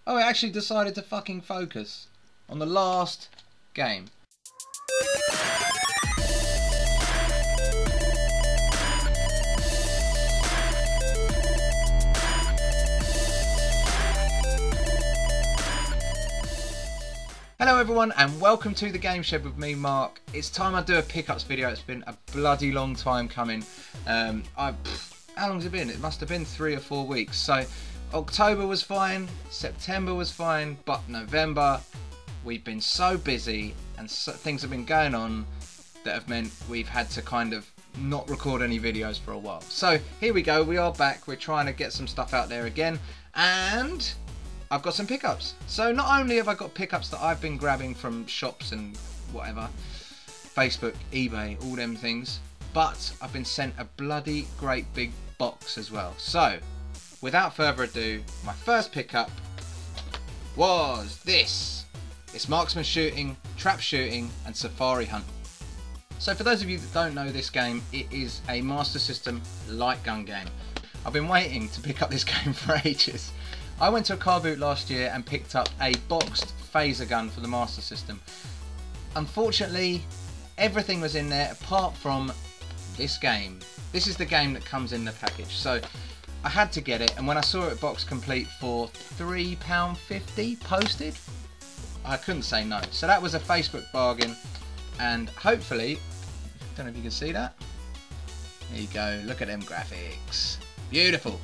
Oh, it actually decided to fucking focus on the last game. Hello everyone and welcome to the Game Shed with me, Mark. It's time I do a pickups video. It's been a bloody long time coming. How long's it been? It must have been 3 or 4 weeks. So October was fine, September was fine, but November we've been so busy and things have been going on that have meant we've had to kind of not record any videos for a while. So here we go, we are back. We're trying to get some stuff out there again, and I've got some pickups. So not only have I got pickups that I've been grabbing from shops and whatever, Facebook, eBay, all them things, but I've been sent a bloody great big box as well. So without further ado, my first pickup was this. It's marksman shooting, trap shooting and safari hunt. So for those of you that don't know this game, it is a Master System light gun game. I've been waiting to pick up this game for ages. I went to a car boot last year and picked up a boxed phaser gun for the Master System. Unfortunately, everything was in there apart from this game. This is the game that comes in the package. So I had to get it, and when I saw it box complete for £3.50 posted, I couldn't say no. So that was a Facebook bargain, and hopefully, don't know if you can see that. There you go, look at them graphics. Beautiful.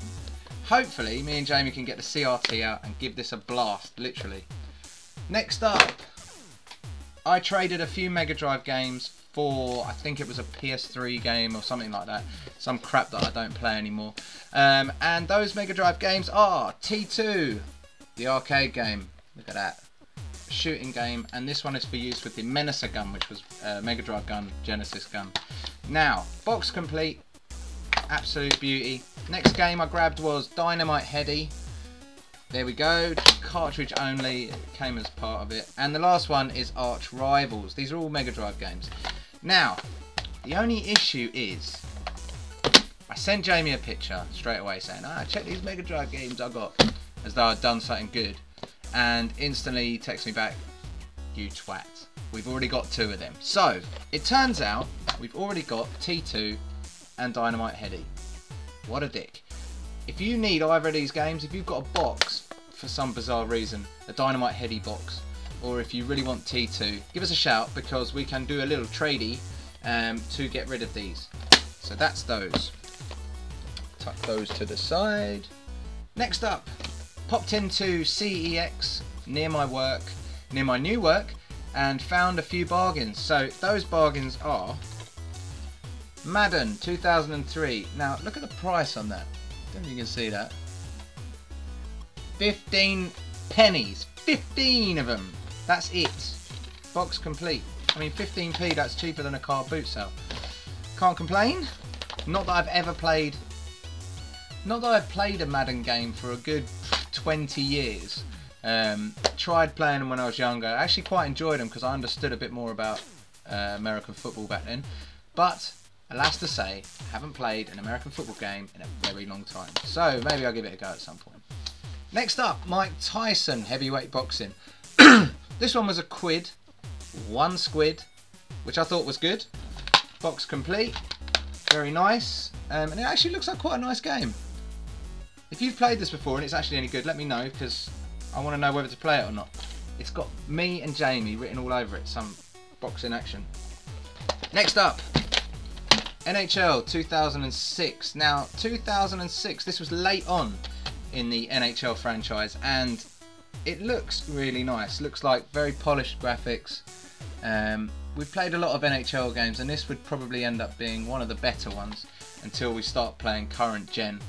Hopefully me and Jamie can get the CRT out and give this a blast, literally. Next up, I traded a few Mega Drive games for, I think it was a PS3 game or something like that. Some crap that I don't play anymore. And those Mega Drive games are T2, the arcade game. Look at that. Shooting game. And this one is for use with the Menacer gun, which was Mega Drive gun, Genesis gun. Now, box complete. Absolute beauty. Next game I grabbed was Dynamite Heady. There we go, cartridge only, it came as part of it. And the last one is Arch Rivals. These are all Mega Drive games. Now, the only issue is, I sent Jamie a picture straight away saying, check these Mega Drive games I got, as though I'd done something good. And instantly he texts me back, you twat, we've already got 2 of them. So, it turns out, we've already got T2 and Dynamite Heady. What a dick. If you need either of these games, if you've got a box for some bizarre reason, a Dynamite Heady box, or if you really want T2, give us a shout because we can do a little tradie to get rid of these. So that's those. Tuck those to the side. Next up, popped into CEX near my new work, and found a few bargains. So those bargains are Madden 2003. Now look at the price on that. I don't know if you can see that. 15 pennies. 15 of them. That's it. Box complete. I mean 15p, that's cheaper than a car boot sale. Can't complain. Not that I've ever played. Not that I've played a Madden game for a good 20 years. Tried playing them when I was younger. I actually quite enjoyed them because I understood a bit more about American football back then. But alas to say, I haven't played an American football game in a very long time. So maybe I'll give it a go at some point. Next up, Mike Tyson heavyweight boxing. This one was a quid, 1 squid, which I thought was good. Box complete, very nice, and it actually looks like quite a nice game. If you've played this before and it's actually any good, let me know because I want to know whether to play it or not. It's got me and Jamie written all over it, some boxing action. Next up, NHL 2006. Now 2006, this was late on in the NHL franchise and it looks really nice. Looks like very polished graphics. We've played a lot of NHL games and this would probably end up being one of the better ones until we start playing current gen.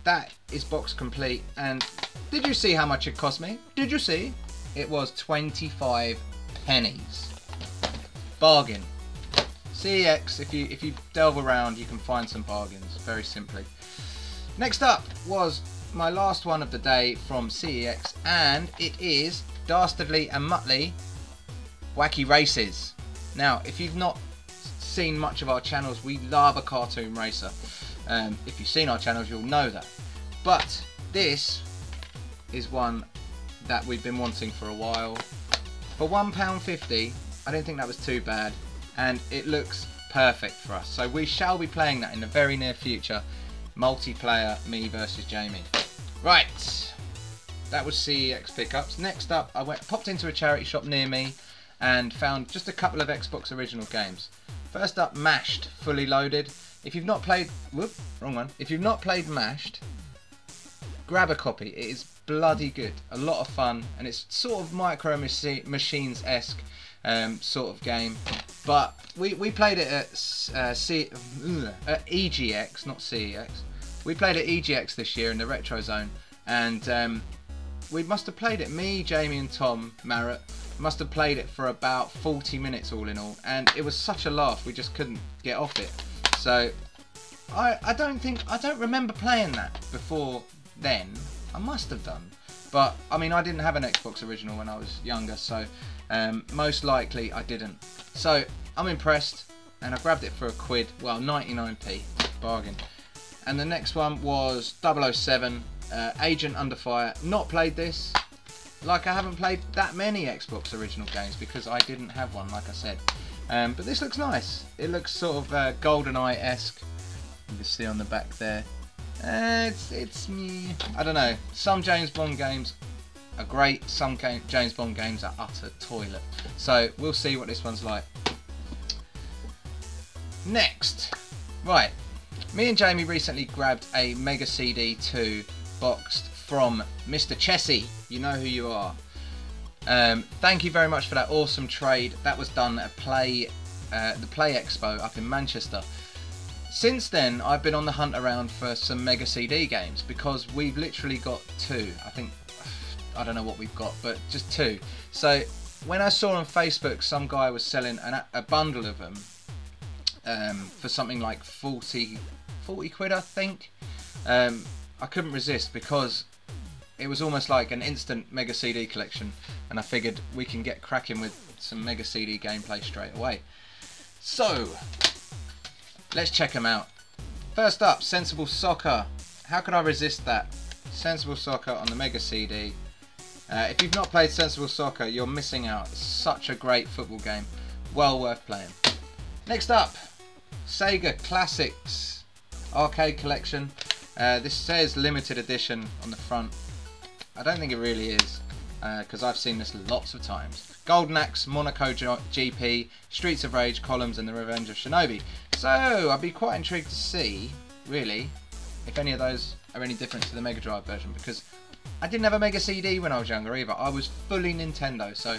That is box complete, and did you see how much it cost me? Did you see? It was 25 pennies. Bargain. CEX, if you delve around you can find some bargains, very simply. Next up was my last one of the day from CEX, and it is Dastardly and Muttley Wacky Races. Now, if you've not seen much of our channels, we love a cartoon racer. If you've seen our channels, you'll know that. But this is one that we've been wanting for a while. For £1.50, I don't think that was too bad, and it looks perfect for us. So we shall be playing that in the very near future. Multiplayer, me versus Jamie. Right, that was CEX pickups. Next up, I popped into a charity shop near me and found just a couple of Xbox original games. First up, Mashed, fully loaded. If you've not played, wrong one. If you've not played Mashed, grab a copy. It is bloody good, a lot of fun, and it's sort of Micro Machines-esque sort of game. But we played it at EGX, not CEX. We played at EGX this year in the Retro Zone, and we must have played it, me, Jamie and Tom Marrett, must have played it for about 40 minutes all in all, and it was such a laugh we just couldn't get off it. So I don't remember playing that before then. I must have done, but I mean, I didn't have an Xbox original when I was younger, so most likely I didn't. So I'm impressed, and I grabbed it for a quid, well, 99p, bargain. And the next one was 007, Agent Under Fire. Not played this. Like, I haven't played that many Xbox original games because I didn't have one, like I said. But this looks nice. It looks sort of GoldenEye-esque. You can see on the back there. It's me. I don't know. Some James Bond games are great. Some James Bond games are utter toilet. So we'll see what this one's like. Next, right. Me and Jamie recently grabbed a Mega CD 2 boxed from Mr. Chessie. You know who you are. Thank you very much for that awesome trade. That was done at the Play Expo up in Manchester. Since then, I've been on the hunt around for some Mega CD games because we've literally got two. I don't know what we've got, but just two. So when I saw on Facebook some guy was selling a bundle of them for something like 40 quid, I think, I couldn't resist because it was almost like an instant Mega CD collection, and I figured we can get cracking with some Mega CD gameplay straight away. So let's check them out. First up, Sensible Soccer. How could I resist that? Sensible Soccer on the Mega CD. If you've not played Sensible Soccer, you're missing out. It's such a great football game. Well worth playing. Next up, Sega Classics Arcade Collection. This says limited edition on the front. I don't think it really is, because I've seen this lots of times. Golden Axe, Monaco GP, Streets of Rage, Columns, and The Revenge of Shinobi. So I'd be quite intrigued to see, really, if any of those are any different to the Mega Drive version, because I didn't have a Mega CD when I was younger either. I was fully Nintendo, so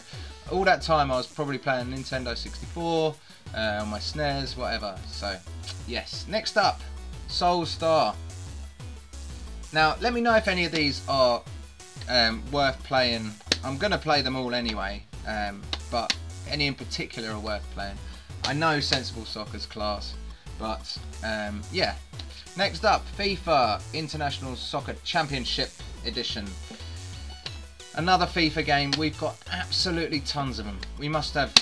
all that time I was probably playing Nintendo 64, on my SNES, whatever. So yes. Next up, Soul Star. Now let me know if any of these are worth playing. I'm going to play them all anyway, but any in particular are worth playing. I know Sensible Soccer's class, but yeah. Next up, FIFA International Soccer Championship Edition. Another FIFA game. We've got absolutely tons of them. We must have,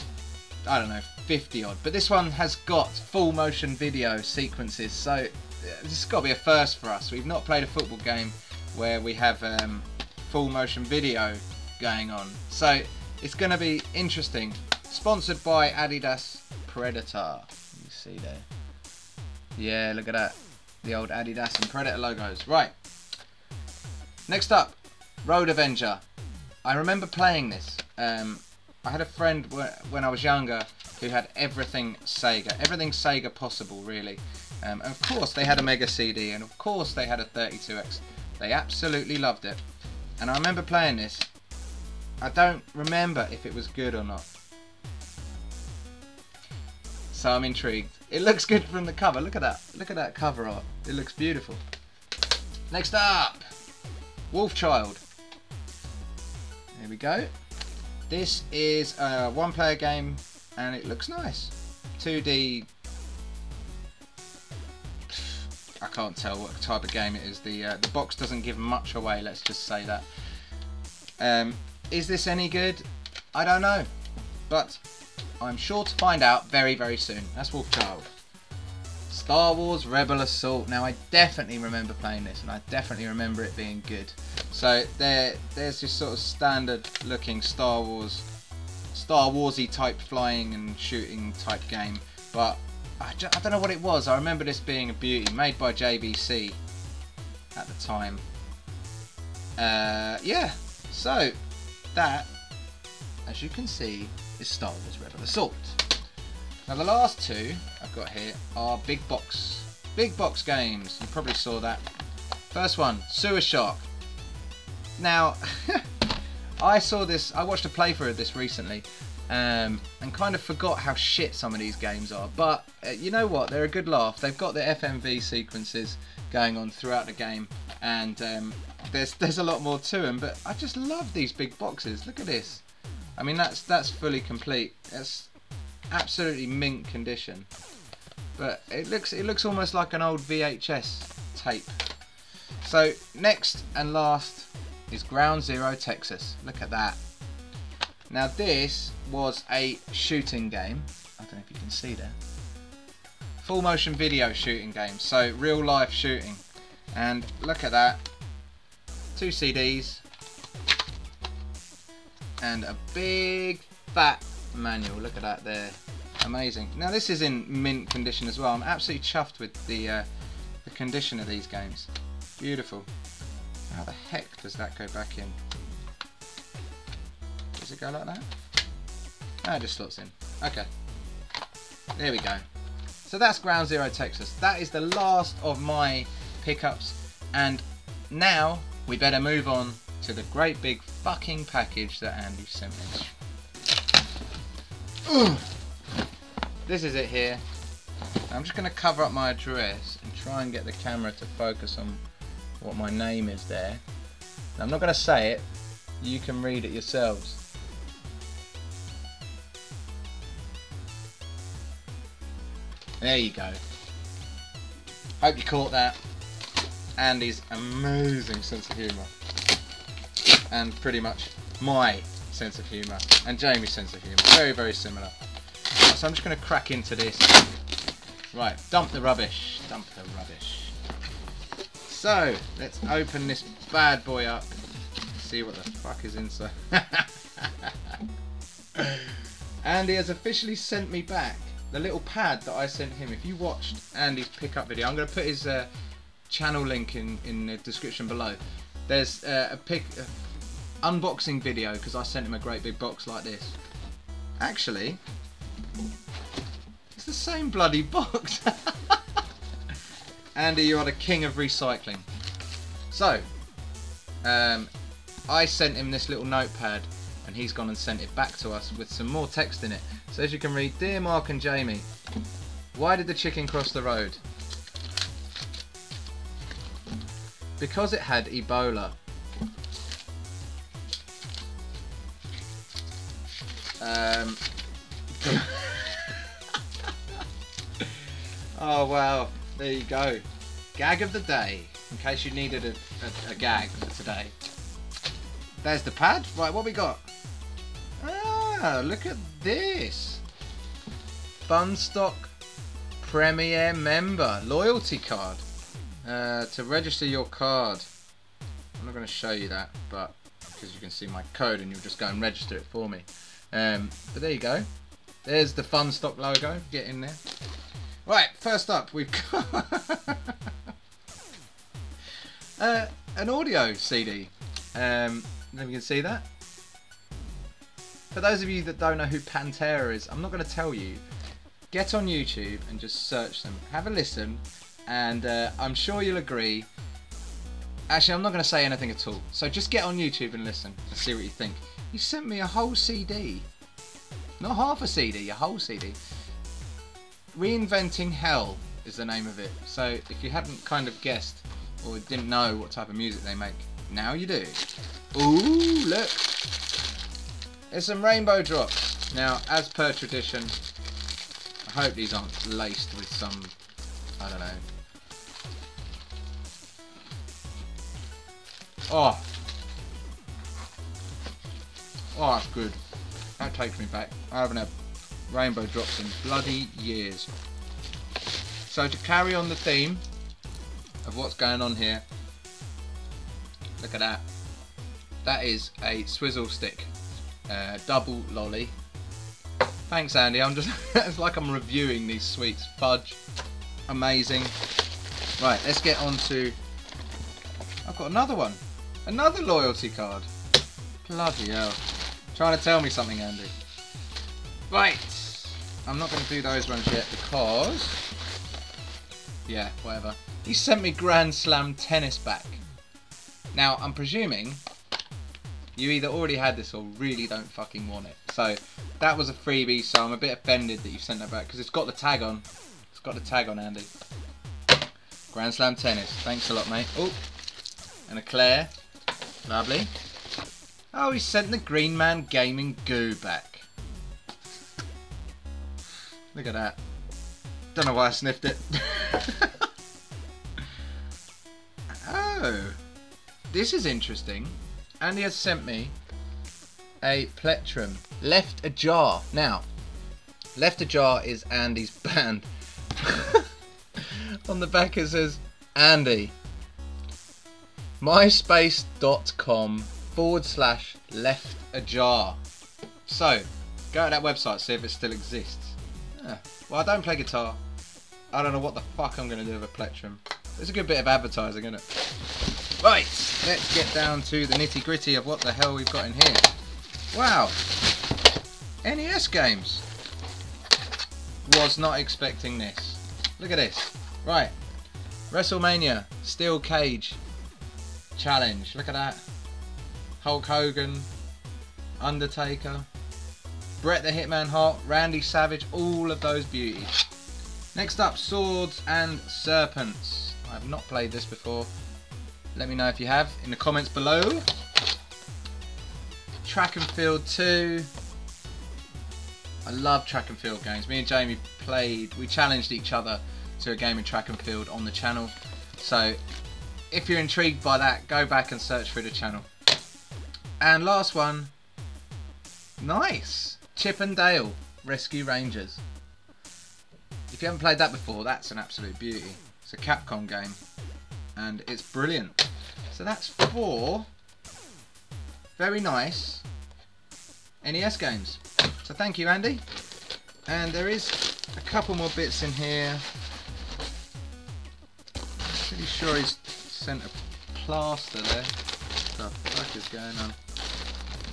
I don't know, 50 odd. But this one has got full motion video sequences, so this has got to be a first for us. We've not played a football game where we have full motion video going on, so it's going to be interesting. Sponsored by Adidas Predator. You see there? Yeah, look at that. The old Adidas and Predator logos. Right. Next up, Road Avenger. I remember playing this. I had a friend when I was younger who had everything Sega possible, really. And of course they had a Mega CD, and of course they had a 32X. They absolutely loved it. And I remember playing this. I don't remember if it was good or not. So I'm intrigued. It looks good from the cover. Look at that. Look at that cover art. It looks beautiful. Next up, Wolfchild. There we go. This is a one-player game, and it looks nice. 2D. I can't tell what type of game it is. The box doesn't give much away. Let's just say that. Is this any good? I don't know, but I'm sure to find out very, very soon. That's Wolfchild. Star Wars Rebel Assault. Now I definitely remember playing this, and I definitely remember it being good. So there's this sort of standard looking Star Warsy type flying and shooting type game, but I don't know what it was. I remember this being a beauty, made by JBC at the time. Yeah, so that, as you can see, is Star Wars Rebel Assault. Now the last two I've got here are big box games. You probably saw that. First one, Sewer Shark. Now I watched a playthrough of this recently, and kind of forgot how shit some of these games are. But you know what? They're a good laugh. They've got the FMV sequences going on throughout the game, and there's a lot more to them. But I just love these big boxes. Look at this. I mean, that's fully complete. That's absolutely mint condition. But it looks almost like an old VHS tape. So next and last is Ground Zero Texas. Look at that. Now this was a shooting game. I don't know if you can see there. Full motion video shooting game. So real life shooting. And look at that. 2 CDs. And a big fat manual. Look at that there. Amazing. Now this is in mint condition as well. I'm absolutely chuffed with the condition of these games. Beautiful. How the heck does that go back in? Does it go like that? Ah, it just slots in. Okay. There we go. So that's Ground Zero Texas. That is the last of my pickups. And now we better move on to the great big fucking package that Andy sent me. Ugh. This is it here. I'm just going to cover up my address and try and get the camera to focus on what my name is there. Now, I'm not going to say it. You can read it yourselves. There you go. Hope you caught that. Andy's amazing sense of humour. And pretty much my sense of humour. And Jamie's sense of humour. Very, very similar. So I'm just going to crack into this. Right, dump the rubbish. Dump the rubbish. So, let's open this bad boy up. See what the fuck is inside. Andy has officially sent me back the little pad that I sent him. If you watched Andy's pickup video, I'm going to put his channel link in the description below. There's a unboxing video because I sent him a great big box like this. Actually, it's the same bloody box. Andy, you are the king of recycling. So, I sent him this little notepad and he's gone and sent it back to us with some more text in it. So as you can read, Dear Mark and Jamie, why did the chicken cross the road? Because it had Ebola. Oh wow, there you go. Gag of the day, in case you needed a gag for today. There's the pad. Right, what we got? Ah, look at this. Funstock Premier Member Loyalty Card. To register your card. I'm not going to show you that, but because you can see my code and you'll just go and register it for me. But there you go. There's the Funstock logo. Get in there. Right, first up we've got an audio CD. Then you can see that. For those of you that don't know who Pantera is, I'm not going to tell you. Get on YouTube and just search them. Have a listen, and I'm sure you'll agree. Actually, I'm not going to say anything at all. So just get on YouTube and listen and see what you think. You sent me a whole CD. Not half a CD, a whole CD. Reinventing Hell is the name of it. So if you hadn't kind of guessed or didn't know what type of music they make, now you do. Ooh, look. There's some rainbow drops. Now, as per tradition, I hope these aren't laced with some, I don't know. Oh. Oh, that's good. That takes me back. I haven't had rainbow drops in bloody years. So So to carry on the theme of what's going on here, look at that. That is a swizzle stick, double lolly. Thanks, Andy. I'm just it's like I'm reviewing these sweets. Fudge, amazing. Right, let's get on to. I've got another one, another loyalty card. Bloody hell! Trying to tell me something, Andy. Right, I'm not going to do those ones yet because, yeah, whatever. He sent me Grand Slam tennis back. Now I'm presuming you either already had this or really don't fucking want it. So that was a freebie, so I'm a bit offended that you sent that back because it's got the tag on. It's got the tag on, Andy. Grand Slam tennis. Thanks a lot, mate. Oh, and a Claire. Lovely. Oh, he sent the Green Man Gaming Goo back. Look at that. Don't know why I sniffed it. Oh, this is interesting. Andy has sent me a plectrum, Left Ajar. Now, Left Ajar is Andy's band. On the back it says, Andy, myspace.com/Left Ajar. So, go to that website, see if it still exists. Well, I don't play guitar. I don't know what the fuck I'm going to do with a plectrum. It's a good bit of advertising, isn't it? Right, let's get down to the nitty gritty of what the hell we've got in here. Wow, NES games. Was not expecting this. Look at this. Right, WrestleMania Steel Cage Challenge. Look at that. Hulk Hogan, Undertaker, Bret the Hitman Hart, Randy Savage, all of those beauties. Next up, Swords and Serpents. I have not played this before. Let me know if you have in the comments below. Track and Field 2. I love track and field games. Me and Jamie played, we challenged each other to a game of track and field on the channel. So if you're intrigued by that, go back and search through the channel. And last one, nice, Chip and Dale Rescue Rangers. If you haven't played that before, that's an absolute beauty. It's a Capcom game and it's brilliant. So that's 4 very nice NES games. So thank you, Andy. And there is a couple more bits in here. Pretty sure he's sent a plaster there. What the fuck is going on?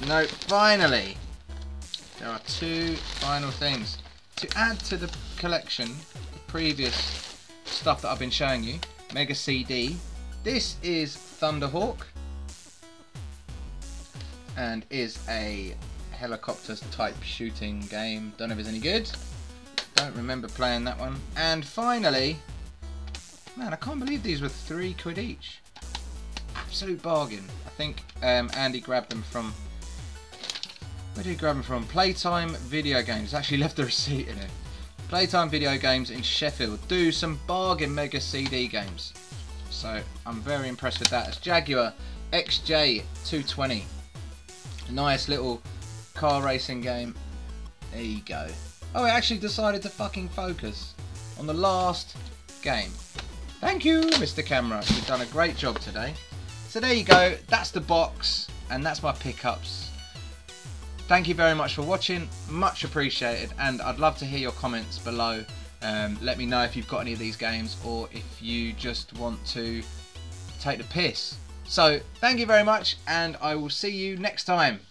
No, finally, there are 2 final things to add to the collection. The previous stuff that I've been showing you, Mega CD. This is Thunderhawk and is a helicopters type shooting game. Don't know if it's any good. Don't remember playing that one. And finally, man, I can't believe these were £3 each. Absolute bargain. I think Andy grabbed them from, where did he grab them from? Playtime Video Games. Actually left the receipt in it. Playtime Video Games in Sheffield do some bargain Mega CD games. So I'm very impressed with that. It's Jaguar XJ220. A nice little car racing game. There you go. Oh, it actually decided to fucking focus on the last game. Thank you, Mr. Camera. You've done a great job today. So there you go. That's the box and that's my pickups. Thank you very much for watching. Much appreciated. And I'd love to hear your comments below. Let me know if you've got any of these games or if you just want to take the piss. So thank you very much and I will see you next time.